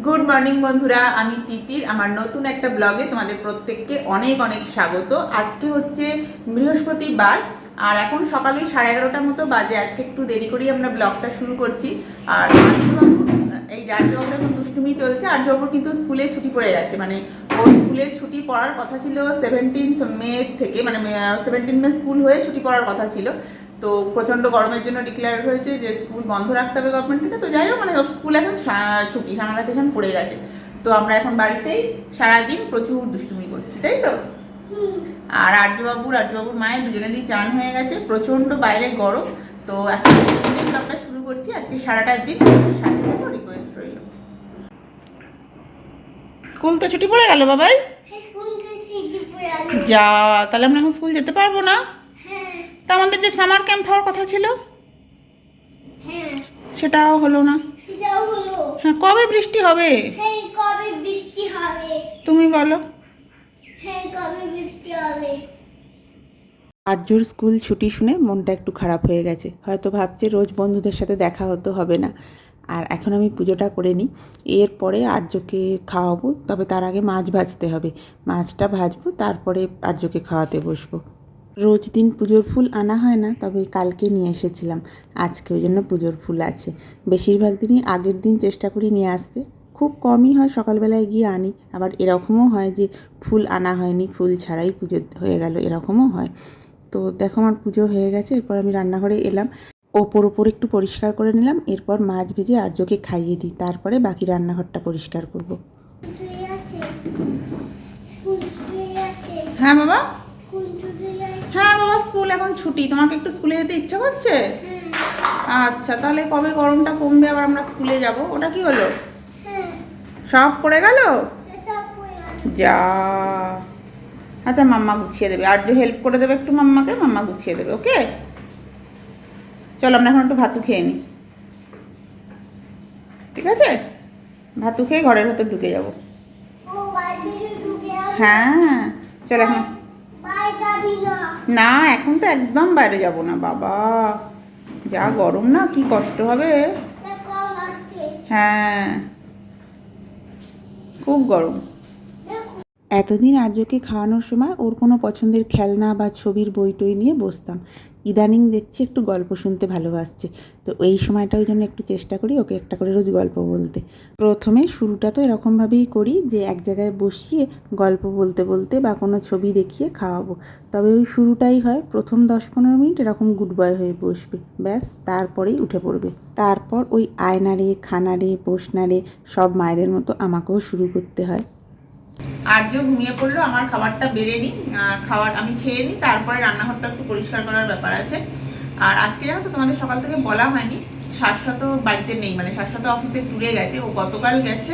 Good morning বন্ধুরা, আমি তিতির। আমার নতুন একটা ব্লগে তোমাদের প্রত্যেককে অনেক অনেক স্বাগত। আজকে হচ্ছে বৃহস্পতিবার আর এখন সকালে 11:30টার মতো বাজে। আজকে একটু দেরি করেই আমরা ব্লগটা শুরু করছি। আর এই আর্যবাবুর এখন দুষ্টুমি চলছে। আর্যবাবুর কিন্তু স্কুলে ছুটি পড়ে গেছে, মানে ওর স্কুলের ছুটি পড়ার কথা ছিল 17 মে থেকে, মানে 17 মে স্কুল হয়ে ছুটি পড়ার কথা ছিল। তো প্রচণ্ড গরমের জন্য ডিক্লেয়ার হয়েছে যে স্কুল বন্ধ রাখতে হবে গভর্নমেন্ট থেকে। তো যাই হোক, মানে স্কুল এখন ছুটি, সামার ভ্যাকেশন পড়ে গেছে। তো আমরা এখন বাড়িতেই সারাদিন প্রচুর দুষ্টুমি করছি, তাই তো। আর আর্যবাবুর মায়ের দুজনেরই চান হয়ে গেছে, প্রচণ্ড বাইরে গরম। তো এখন ব্লগটা শুরু করছি। আজকে সারাটা দিন সাথে থেকে রিকোয়েস্ট রইল। স্কুল তো ছুটি পড়ে গেল বাবাই। যা, তাহলে আমরা এখন স্কুল যেতে পারবো না। তা আমাদের যে সামার ক্যাম্প হওয়ার কথা ছিল সেটাও হলো না। হ্যাঁ, কবে বৃষ্টি হবে তুমি বলো। আর্যর স্কুল ছুটি শুনে মনটা একটু খারাপ হয়ে গেছে। হয়তো ভাবছে রোজ বন্ধুদের সাথে দেখা হতে হবে না। আর এখন আমি পুজোটা করে নিই, এরপরে আর্যকে খাওয়াবো। তবে তার আগে মাছ ভাজতে হবে, মাছটা ভাজবো, তারপরে আর্যকে খাওয়াতে বসবো। রোজ দিন পুজোর ফুল আনা হয় না, তবে কালকে নিয়ে এসেছিলাম। আজকে ওই জন্য পুজোর ফুল আছে। বেশিরভাগ দিনই আগের দিন চেষ্টা করি নিয়ে আসতে। খুব কমই হয় সকালবেলায় গিয়ে আনি। আবার এরকমও হয় যে ফুল আনা হয়নি, ফুল ছাড়াই পুজো হয়ে গেল, এরকমও হয়। তো দেখো, আমার পুজো হয়ে গেছে। এরপর আমি রান্নাঘরে এলাম, ওপর একটু পরিষ্কার করে নিলাম। এরপর মাছ ভেজে আর্যকে খাইয়ে দিই, তারপরে বাকি রান্নাঘরটা পরিষ্কার করব। হ্যাঁ বাবা, হ্যাঁ বাবা, স্কুল এখন ছুটি। তোমাকে একটু স্কুলে যেতে ইচ্ছা করছে? আচ্ছা, তাহলে কবে গরমটা কমবে আবার আমরা স্কুলে যাব? ওটা কি হলো, সব পড়ে গেল? যা, আচ্ছা মাম্মা গুছিয়ে দেবে। আর যে হেল্প করে দেবে একটু মাম্মাকে, মাম্মা গুছিয়ে দেবে। ওকে, চলো আমরা এখন একটু ভাতু খেয়ে নিই, ঠিক আছে? ভাতু খেয়ে ঘরের ভেতর ঢুকে যাব। হ্যাঁ চলো এখন। না, এখন তো একদম বাইরে যাব না বাবা, যা গরম না, কি কষ্ট হবে। হ্যাঁ, খুব গরম। এতদিন আর্যকে খাওয়ানোর সময় ওর কোনো পছন্দের খেলনা বা ছবির বই টই নিয়ে বসতাম। ইদানিং দেখছি একটু গল্প শুনতে ভালোবাসছে। তো এই সময়টা ওই জন্য একটু চেষ্টা করি ওকে একটা করে রোজ গল্প বলতে। প্রথমে শুরুটা তো এরকমভাবেই করি যে এক জায়গায় বসিয়ে গল্প বলতে বলতে বা কোনো ছবি দেখিয়ে খাওয়াবো। তবে ওই শুরুটাই হয়, প্রথম 10-15 মিনিট এরকম গুড বয় হয়ে বসবে, ব্যাস তারপরেই উঠে পড়বে। তারপর ওই আয়নারে, খানারে, বসনারে সব মায়েদের মতো আমাকেও শুরু করতে হয়। আর্য ঘুমিয়ে পড়লো, আমার খাবারটা বেড়ে নিই, খাবার আমি খেয়ে নিই, তারপরে রান্নাঘরটা একটু পরিষ্কার করার ব্যাপার আছে। আর আজকে জানো তো, তোমাদের সকাল থেকে বলা হয়নি, শাশ্বত বাড়িতে নেই, মানে শাশ্বত অফিসে ট্যুরে গেছে। ও গতকাল গেছে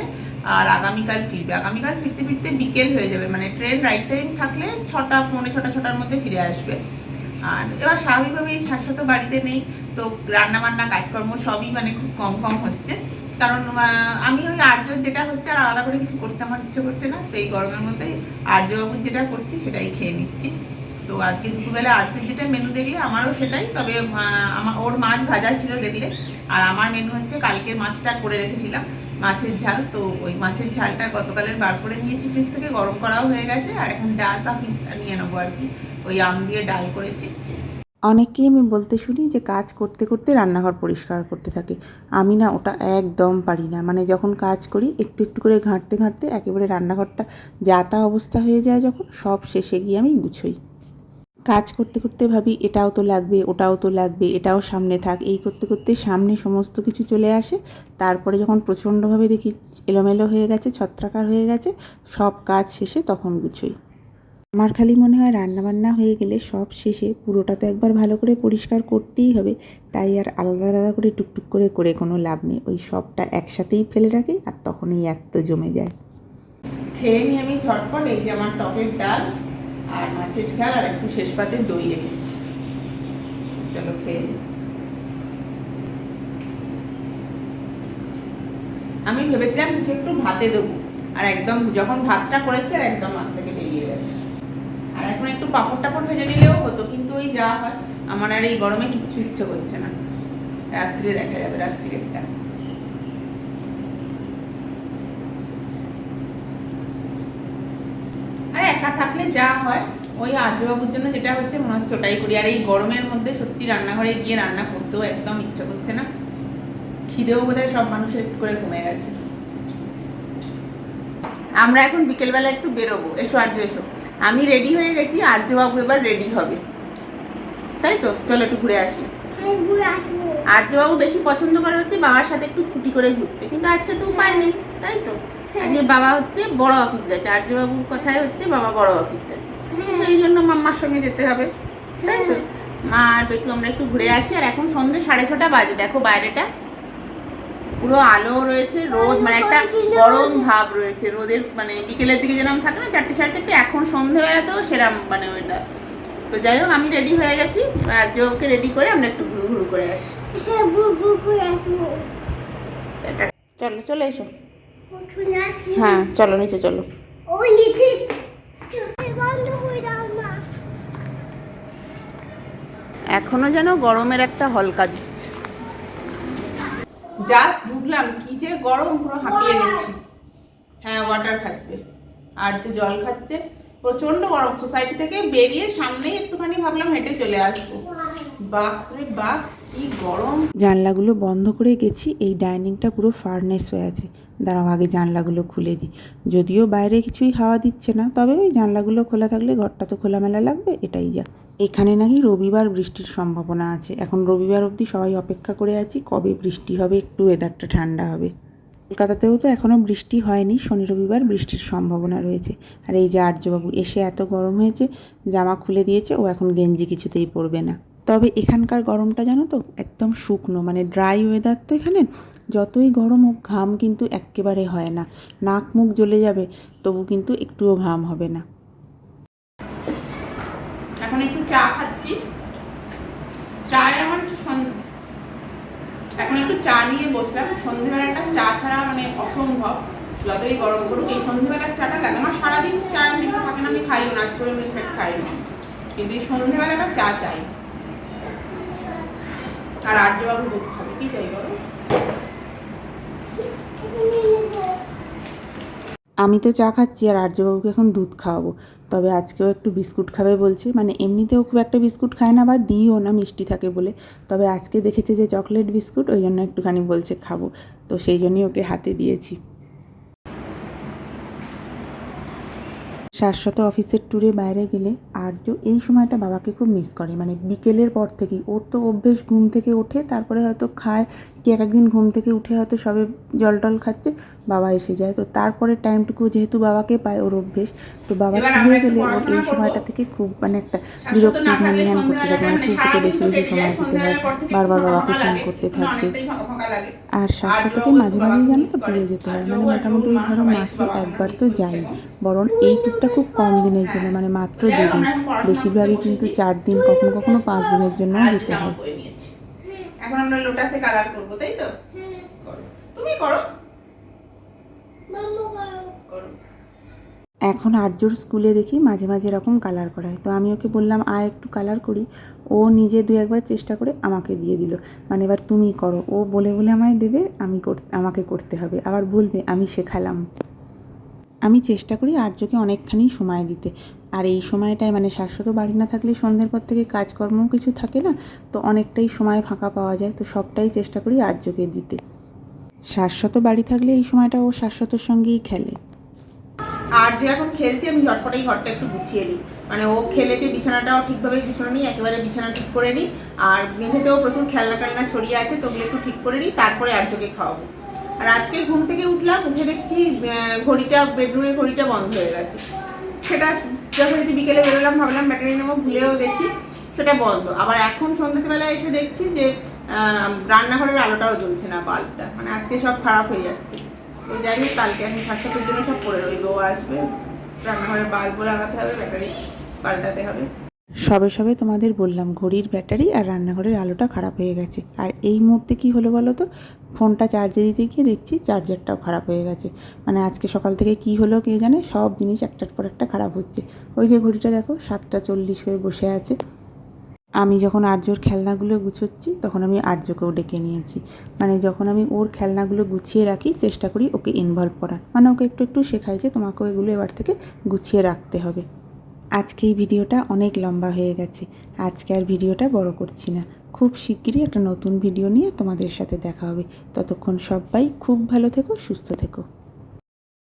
আর আগামীকাল ফিরবে। আগামীকাল ফিরতে ফিরতে বিকেল হয়ে যাবে, মানে ট্রেন রাইট টাইম থাকলে 6টা, পৌনে 6টার মধ্যে ফিরে আসবে। আর এবার স্বাভাবিকভাবেই শাশ্বত বাড়িতে নেই, তো রান্নাবান্না কাজকর্ম সবই মানে খুব কম কম হচ্ছে। কারণ আমি ওই আর্যর যেটা হচ্ছে আর আলাদা করে কিছু করতে আমার ইচ্ছে করছে না। তো এই গরমের মধ্যে আর্যবাবুর যেটা করছি সেটাই খেয়ে নিচ্ছি। তো আজকে দুপুরবেলা আর্যর যেটা মেনু দেখলে আমারও সেটাই, তবে ওর মাছ ভাজা ছিল দেখলে। আর আমার মেনু হচ্ছে কালকের মাছটা করে রেখেছিলাম, মাছের ঝাল। তো ওই মাছের ঝালটা গতকালের বার করে নিয়েছি ফ্রিজ থেকে, গরম করাও হয়ে গেছে। আর এখন ডাল বাকি নিয়ে নেবো আর কি, ওই আম দিয়ে ডাল করেছি। অনেককেই আমি বলতে শুনি যে কাজ করতে করতে রান্নাঘর পরিষ্কার করতে থাকে। আমি না ওটা একদম পারি না। মানে যখন কাজ করি একটু একটু করে ঘাঁটতে ঘাঁটতে একেবারে রান্নাঘরটা যা তা অবস্থা হয়ে যায়, যখন সব শেষে গিয়ে আমি গুছোই। কাজ করতে করতে ভাবি এটাও তো লাগবে, ওটাও তো লাগবে, এটাও সামনে থাক, এই করতে করতে সামনে সমস্ত কিছু চলে আসে। তারপরে যখন প্রচণ্ডভাবে দেখি এলোমেলো হয়ে গেছে, ছত্রাকার হয়ে গেছে, সব কাজ শেষে তখন গুছোই। আমার খালি মনে হয় রান্নাবান্না হয়ে গেলে সব শেষে পুরোটা তো একবার ভালো করে পরিষ্কার করতেই হবে। তাই আর আলাদা আলাদা করে টুকটুক করে করে কোনো লাভ নেই, ওই সবটা একসাথেই ফেলে রাখি, আর তখনই এত জমে যায়। খেয়ে নিই আমি ঝটপট। এই যে আমার টকের ডাল আর মাছের ঝাল আর একটু শেষ পাতে দই রেখেছি, চলো খেয়ে নিই। আমি ভেবেছিলাম কিছু একটু ভাতে দেবো, আর একদম যখন ভাতটা করেছি আর একদম মাছ থেকে বেরিয়ে গেছে। আর এখন একটু পাপড় টাপড় ভেজে নিলেও হতো, কিন্তু ওই যা হয়, আমার আর এই গরমে কিচ্ছু ইচ্ছে করছে না। রাত্রে দেখা যাবে, রাত্রিরেরটা। থাকলে যা হয় ওই আর্যবাবুর জন্য যেটা হচ্ছে মনে হচ্ছে ওটাই করি। আর এই গরমের মধ্যে সত্যি রান্নাঘরে গিয়ে রান্না করতেও একদম ইচ্ছা করছে না, খিদেও বোধহয় সব মানুষের একটু করে কমে গেছে। আমরা এখন বিকেলবেলা একটু বেরোবো। এসো আর্য এসো, আমি রেডি হয়ে গেছি, আর্যবাবু এবার রেডি হবে, তাই তো? চলো একটু ঘুরে আসি। আর্যবাবু বেশি পছন্দ করে হচ্ছে বাবার সাথে একটু স্কুটি করে ঘুরতে, কিন্তু আজকে তো উপায় নেই, তাই তো? আজকে বাবা হচ্ছে বড় অফিস গেছে, আর্যবাবুর কথায় হচ্ছে বাবা বড় অফিস গেছে, সেই জন্য মাম্মার সঙ্গে যেতে হবে, তাই তো? মা আর বেটু আমরা একটু ঘুরে আসি। আর এখন সন্ধ্যে 6:30 বাজে, দেখো বাইরেটা পুরো আলো রয়েছে, রোদ মানে একটা গরম ভাব রয়েছে রোদের, মানে বিকেলের দিকে যেরকম থাকে না 4টে 4:30, এখন সন্ধ্যেবেলাতেও সেরকম মানে ওইটা। তো যাই হোক আমি রেডি হয়ে গেছি, এবার আর্যকে রেডি করে আমরা একটু ঘুরু ঘুরু করে আসি। চলো চলে এসো। হ্যাঁ চলো নিচে চলো। এখনো যেন গরমের একটা হলকা দিচ্ছে। জাস্ট ঢুকলাম, কি যে গরম, পুরো হাঁপিয়ে গেছি। হ্যাঁ ওয়াটার খাচ্ছে, আর তো জল খাচ্ছে, প্রচন্ড গরম। সোসাইটি থেকে বেরিয়ে সামনেই একটুখানি ভাবলাম হেঁটে চলে আসবো, বাপরে বাপ কি গরম। জানলাগুলো বন্ধ করে গেছি, এই ডাইনিংটা পুরো ফার্নেস হয়ে আছে। দাঁড়াও আগে জানলাগুলো খুলে দিই, যদিও বাইরে কিছুই হাওয়া দিচ্ছে না, তবে ওই জানলাগুলো খোলা থাকলে ঘরটা তো খোলামেলা লাগবে, এটাই যা। এখানে নাকি রবিবার বৃষ্টির সম্ভাবনা আছে, এখন রবিবার অবধি সবাই অপেক্ষা করে আছি কবে বৃষ্টি হবে, একটু ওয়েদারটা ঠান্ডা হবে। কলকাতাতেও তো এখনও বৃষ্টি হয়নি, শনি রবিবার বৃষ্টির সম্ভাবনা রয়েছে। আর এই যে আর্যবাবু এসে এত গরম হয়েছে, জামা খুলে দিয়েছে, ও এখন গেঞ্জি কিছুতেই পরবে না। তবে এখানকার গরমটা জানো তো একদম শুকনো, মানে ড্রাই ওয়েদার তো এখানে, যতই গরম হোক ঘাম কিন্তু একেবারে হয় না, নাক মুখ জ্বলে যাবে তবু কিন্তু একটুও ঘাম হবে না। এখন একটু চা খাচ্ছি, চায়ের আমার এখন একটু চা নিয়ে বসলাম। সন্ধ্যেবেলা একটা চা ছাড়া মানে অসম্ভব, যতই গরম করুক এই সন্ধ্যেবেলার চাটা লাগে আমার। সারাদিন চা লিখে থাকে না, আমি খাইও না, আজ করে মিল্কশেক খাই না, কিন্তু এই সন্ধ্যেবেলাটা চা চাই। আর আর্যবাবু দুধ খাবে, কি চাই বলো? আমি তো চা খাচ্ছি আর আর্যবাবুকে এখন দুধ খাওয়াবো। তবে আজকেও একটু বিস্কুট খাবে বলছে, মানে এমনিতেও খুব একটা বিস্কুট খায় না বা দিইও না, মিষ্টি থাকে বলে। তবে আজকে দেখেছে যে চকলেট বিস্কুট, ওই জন্য একটুখানি বলছে খাবো, তো সেই জন্যই ওকে হাতে দিয়েছি। শাশ্বত অফিসের ট্যুরে বাইরে গেলে আর্য এই সময়টা বাবাকে খুব মিস করে, মানে বিকেলের পর থেকেই। ওর তো অভ্যেস ঘুম থেকে ওঠে তারপরে হয়তো খায়, কি এক একদিন ঘুম থেকে উঠে হয়তো সবে জল টল খাচ্ছে, বাবা এসে যায়, তো তারপরে টাইমটুকু যেহেতু বাবাকে পায় ওর অভ্যেস, তো বাবা ট্যুরে গেলে ওর এই সময়টা থেকে খুব মানে একটা বিরক্তি ঘ্যান করতে থাকে, মানে খুব ওকে বেশি বেশি সময় দিতে হয়, বারবার বাবাকে ফোন করতে থাকবে। আর শাশ্বতকে মাঝে মাঝেই জানো তো ট্যুরে যেতে হয়, মানে মোটামুটি ধরো মাসে একবার তো যাই, বরং এই ট্যুরটা খুব কম দিনের জন্য, মানে মাত্র 2 দিন, বেশিরভাগই কিন্তু 4 দিন, কখনো কখনো 5 দিনের জন্য যেতে হয়। এখন আমরা লোটাসে কালার করব, তাই তো? তুমি করো, করো। এখন আর্যর স্কুলে দেখি মাঝে মাঝে এরকম কালার করায়, তো আমি ওকে বললাম আয় একটু কালার করি, ও নিজে 2-1বার চেষ্টা করে আমাকে দিয়ে দিল, মানে এবার তুমি করো, ও বলে বলে আমায় দেবে, আমাকে করতে হবে, আবার বলবে আমি শেখালাম। আমি চেষ্টা করি আর্যকে অনেকখানি সময় দিতে, আর এই সময়টায় মানে শাশ্বত বাড়ি না থাকলে সন্ধ্যের পর থেকে কাজকর্মও কিছু থাকে না, তো অনেকটাই সময় ফাঁকা পাওয়া যায়, তো সবটাই চেষ্টা করি আর্যকে দিতে। শাশ্বত বাড়ি থাকলে এই সময়টা ও শাশ্বতর সঙ্গেই খেলে। আর্য এখন খেলছে, আমি ঝটপটেই ঘরটা একটু গুছিয়ে নিই, মানে ও খেলেছে, বিছানাটাও ঠিকভাবে গুছানো নিই, একেবারে বিছানা ঠিক করে নিই, আর মেঝেতেও প্রচুর খেলনা টেলনা ছড়িয়ে আছে, তো ওগুলো একটু ঠিক করে নিই, তারপরে আর্যকে খাওয়াবো। আর আজকে ঘুম থেকে উঠলাম, উঠে দেখছি ঘড়িটা, বেডরুমের ঘড়িটা বন্ধ হয়ে গেছে। সেটা যখন একটু বিকেলে বেরোলাম ভাবলাম ব্যাটারি নেবো, ভুলেও গেছি, সেটা বন্ধ। আবার এখন সন্ধ্যেবেলায় এসে দেখছি যে রান্নাঘরের আলোটাও জ্বলছে না, বাল্বটা, মানে আজকে সব খারাপ হয়ে যাচ্ছে। তো যাই হোক কালকে আমি শাশ্বতের জন্য সব করে রইল, ও আসবে, রান্নাঘরের বাল্বও লাগাতে হবে, ব্যাটারি পাল্টাতে হবে। সবে সবে তোমাদের বললাম ঘড়ির ব্যাটারি আর রান্নাঘরের আলোটা খারাপ হয়ে গেছে, আর এই মুহূর্তে কি হলো বলো তো, ফোনটা চার্জে দিতে গিয়ে দেখছি চার্জারটাও খারাপ হয়ে গেছে। মানে আজকে সকাল থেকে কি হলো কে জানে, সব জিনিস একটার পর একটা খারাপ হচ্ছে। ওই যে ঘড়িটা দেখো 7:40 হয়ে বসে আছে। আমি যখন আর্যর খেলনাগুলো গুছোচ্ছি তখন আমি আর্যকেও ডেকে নিয়েছি, মানে যখন আমি ওর খেলনাগুলো গুছিয়ে রাখি চেষ্টা করি ওকে ইনভলভ করার, মানে ওকে একটু একটু শেখাই যে তোমাকেও এগুলো এবার থেকে গুছিয়ে রাখতে হবে। আজকে এই ভিডিওটা অনেক লম্বা হয়ে গেছে, আজকে আর ভিডিওটা বড় করছি না। খুব শিগগিরই একটা নতুন ভিডিও নিয়ে তোমাদের সাথে দেখা হবে। ততক্ষণ সবাই খুব ভালো থেকো, সুস্থ থেকো।